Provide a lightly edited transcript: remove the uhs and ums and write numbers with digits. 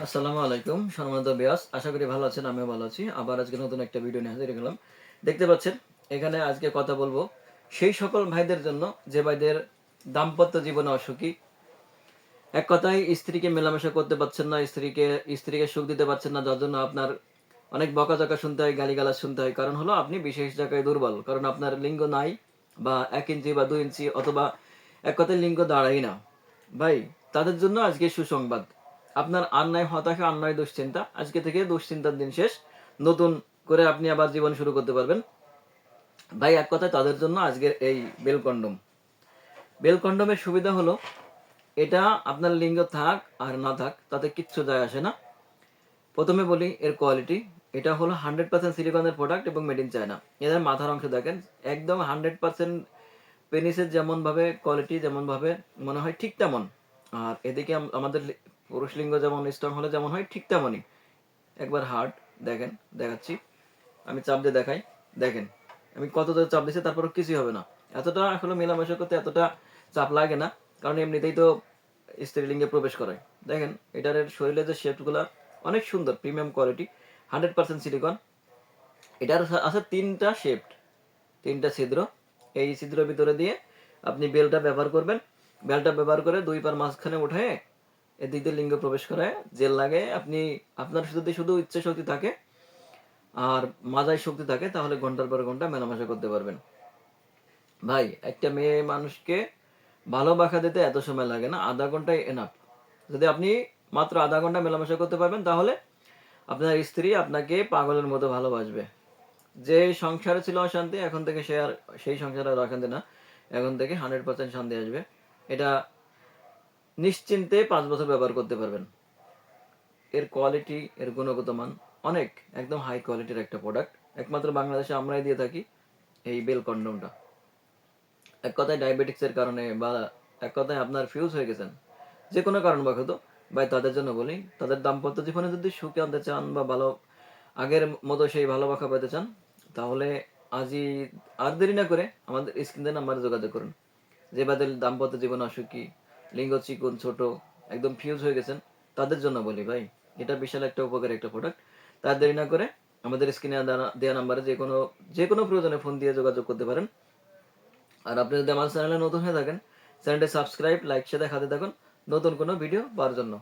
আসসালামু আলাইকুম সম্মানিত বিয়াস, আশা করি ভালো আছেন। আমিও ভালো আছি। আবার আজকে নতুন একটা ভিডিও নিয়ে হাজির হলাম। দেখতে পাচ্ছেন এখানে আজকে কথা বলবো সেই সকল ভাইদের জন্য যে ভাইদের দাম্পত্য জীবনে অসুখী। এক কথায় স্ত্রীকে মেলামেশা করতে পারছেন না, স্ত্রীকে সুখ দিতে পারছেন না, যার জন্য আপনার অনেক বকাঝকা শুনতে হয়, গালিগালাজ শুনতে হয়। কারণ হলো আপনি বিশেষ জায়গায় দুর্বল, কারণ আপনার লিঙ্গ নাই, বা 1 ইঞ্চি বা 2 ইঞ্চি, অথবা এক কথায় লিঙ্গ দাঁড়াই না। ভাই, তাদের জন্য আজকে সুসংবাদ। আপনার আর নাই হতাশা, আর নাই দুশ্চিন্তা। আজকে থেকে দুশ্চিন্তার দিন শেষ। নতুন করে আপনি আবার জীবন শুরু করতে পারবেন। ভাই, এক কথায় তাদের জন্য আজকের এই বেল কন্ডম। বেল কন্ডমের সুবিধা হলো, এটা আপনার লিঙ্গ থাক আর না থাক তাতে কিচ্ছু যায় আসে না। প্রথমে বলি এর কোয়ালিটি। এটা হলো 100% সিলিকনের প্রোডাক্ট এবং মেড ইন চায়না। এদের মাথার অংশ দেখেন, একদম 100% পেনিসের যেমন ভাবে কোয়ালিটি, যেমন ভাবে মনে হয় ঠিক তেমন। আর এদিকে আমাদের পুরুষ লিঙ্গ যেমন স্ট্রং হলে যেমন হয় ঠিক তেমনই। একবার হার্ড দেখেন, দেখাচ্ছি। আমি চাপ দিয়ে দেখাই, দেখেন আমি কত জোরে চাপ দিচ্ছি, তারপর কিছুই হবে না। এতটা আসলে মেলামেশা করতে এতটা চাপ লাগে না, কারণ এমনিতেই তো স্ত্রীলিঙ্গে প্রবেশ করে। দেখেন এটার শরীরে যে শেপগুলো অনেক সুন্দর, প্রিমিয়াম কোয়ালিটি, 100% সিলিকন। এটার আছে 3টা শেপ, 3টা ছিদ্র। এই ছিদ্রের ভিতরে দিয়ে আপনি বেলটা ব্যবহার করবেন। বেলটা ব্যবহার করে 2 পার মাঝখানে উঠে এদিক দিয়ে লিঙ্গ প্রবেশ করে জেল লাগে। আপনি আপনার যদি শুধু ইচ্ছে শক্তি থাকে আর মাজায় শক্তি থাকে, তাহলে ঘন্টার পর ঘন্টা মেলামেশা করতে পারবেন। ভাই, একটা মেয়ে মানুষকে ভালোবাসা দিতে এত সময় লাগে না, আধা ঘন্টায় এনাফ। যদি আপনি মাত্র আধা ঘন্টা মেলামেশা করতে পারবেন, তাহলে আপনার স্ত্রী আপনাকে পাগলের মতো ভালোবাসবে। যে সংসারে ছিল অশান্তি, এখন থেকে সে আর সেই সংসারে আর অশান্তি না। এখন থেকে 100% শান্তি আসবে। এটা নিশ্চিন্তে 5 বছর ব্যবহার করতে পারবেন। এর কোয়ালিটি, এর গুণগত মান অনেক, একদম হাই কোয়ালিটির একটা প্রোডাক্ট। একমাত্র বাংলাদেশে আমরাই দিয়ে থাকি এই বেল কন্ডমটা। এক কথায় ডায়াবেটিক্সের কারণে, বা এক কথায় আপনার ফিউজ হয়ে গেছেন যে কোনো কারণবশত, ভাই তাদের জন্য বলি, তাদের দাম্পত্য জীবনে যদি সুখে আনতে চান, বা ভালো আগের মতো সেই ভালোবাসা পেতে চান, তাহলে আজই আর দেরি না করে আমাদের স্ক্রিনের নাম্বারে যোগাযোগ করুন। যে বাদের দাম্পত্য জীবন অসুখী, লিঙ্গ চিকন ছোট, একদম ফিউজ হয়ে গেছেন, তাদের জন্য বলি ভাই, এটা বিশাল একটা উপকারী একটা প্রোডাক্ট। তার দেরি না করে আমাদের স্ক্রিনে দেওয়া নাম্বারে যে কোনো প্রয়োজনে ফোন দিয়ে যোগাযোগ করতে পারেন। আর আপনি যদি আমার চ্যানেলে নতুন হয়ে থাকেন, চ্যানেলটি সাবস্ক্রাইব, লাইক, শেয়ার দেখাতে থাকুন নতুন কোনো ভিডিও পাওয়ার জন্য।